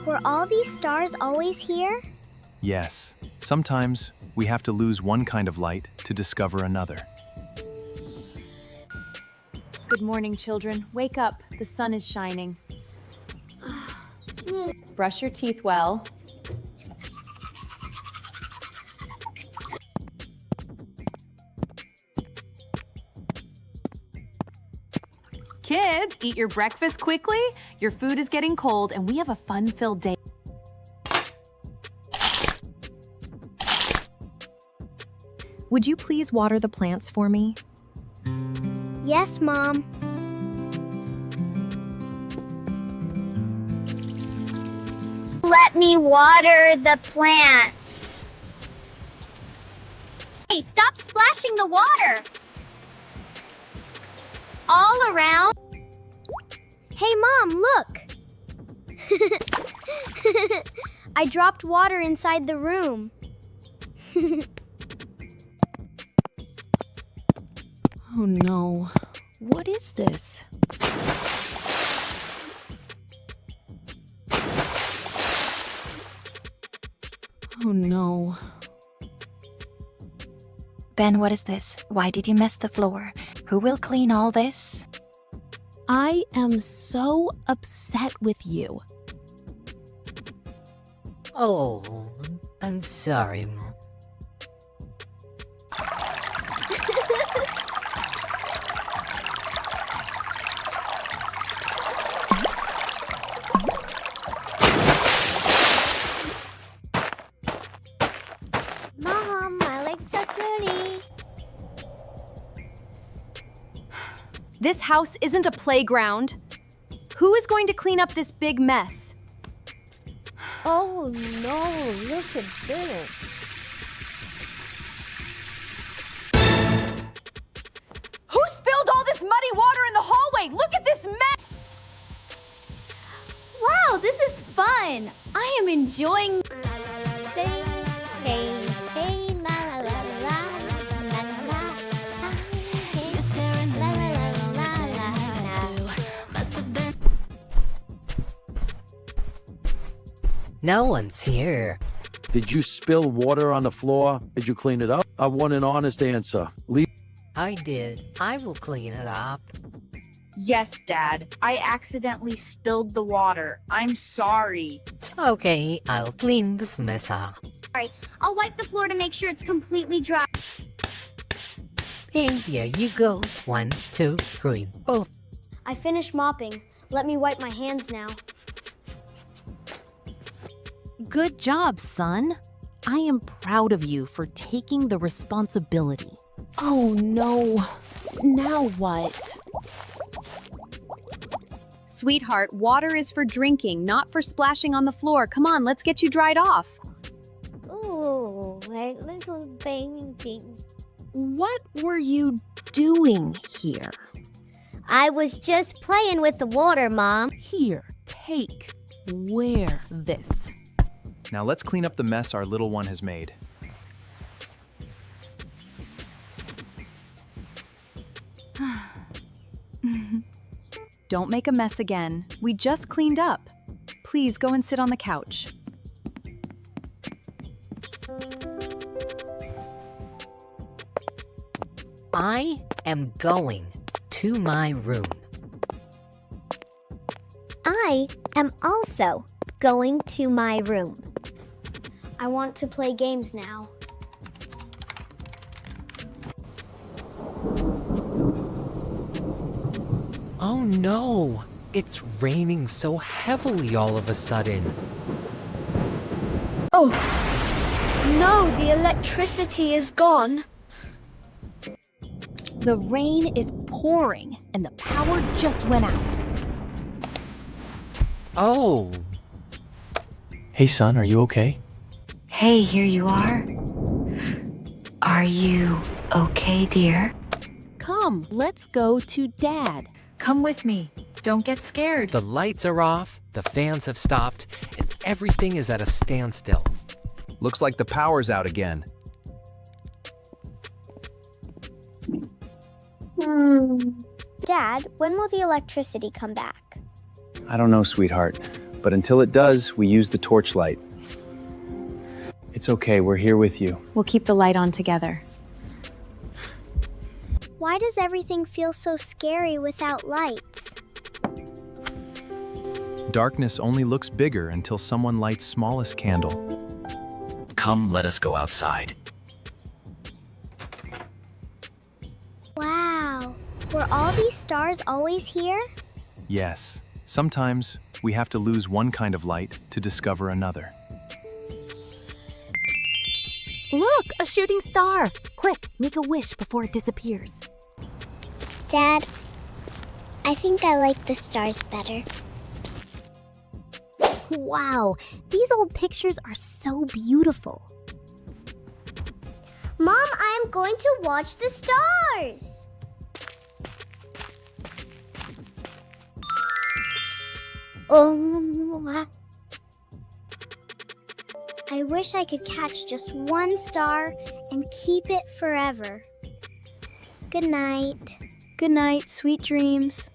Were all these stars always here? Yes, sometimes we have to lose one kind of light to discover another. Good morning, children. Wake up. The sun is shining. Brush your teeth well. Kids, eat your breakfast quickly. Your food is getting cold, and we have a fun-filled day. Would you please water the plants for me? Yes, Mom. Let me water the plants. Hey, stop splashing the water. All around. Hey, Mom, look. I dropped water inside the room. Oh no, what is this? Oh no. Ben, what is this? Why did you mess the floor? Who will clean all this? I am so upset with you. Oh, I'm sorry, Mom. Mom, my legs are dirty. This house isn't a playground. Who is going to clean up this big mess? Oh no, look at this. Who spilled all this muddy water in the hallway? Look at this mess! Wow, this is fun. I am enjoying. Hey, hey, hey, la la la la la la la. Hey, la la la la la la. No one's here. Did you spill water on the floor? Did you clean it up? I want an honest answer. I did. I will clean it up. Yes, Dad. I accidentally spilled the water. I'm sorry. Okay, I'll clean this mess up. Sorry, I'll wipe the floor to make sure it's completely dry. And here you go. 1, 2, 3. Oh, I finished mopping. Let me wipe my hands now. Good job, son. I am proud of you for taking the responsibility. Oh no, now what? Sweetheart, water is for drinking, not for splashing on the floor. Come on, let's get you dried off. Ooh, like little baby things. What were you doing here? I was just playing with the water, Mom. Here, take, wear this. Now let's clean up the mess our little one has made. Don't make a mess again. We just cleaned up. Please go and sit on the couch. I am going to my room. I am also going to my room. I want to play games now. Oh no! It's raining so heavily all of a sudden. Oh, no, the electricity is gone. The rain is pouring and the power just went out. Oh, Hey son, are you okay? Hey, here you are. Are you okay, dear? Come, let's go to Dad. Come with me. Don't get scared. the lights are off, the fans have stopped, and everything is at a standstill. Looks like the power's out again. Dad, when will the electricity come back? I don't know, sweetheart. But until it does, we use the torchlight. It's okay, we're here with you. We'll keep the light on together. Why does everything feel so scary without lights? Darkness only looks bigger until someone lights smallest candle. Come, let us go outside. Wow. Were all these stars always here? Yes, sometimes we have to lose one kind of light to discover another. Look, a shooting star. Quick, make a wish before it disappears. Dad, I think I like the stars better. Wow, these old pictures are so beautiful. Mom, I'm going to watch the stars. Oh, I wish I could catch just one star and keep it forever. Good night. Good night, sweet dreams.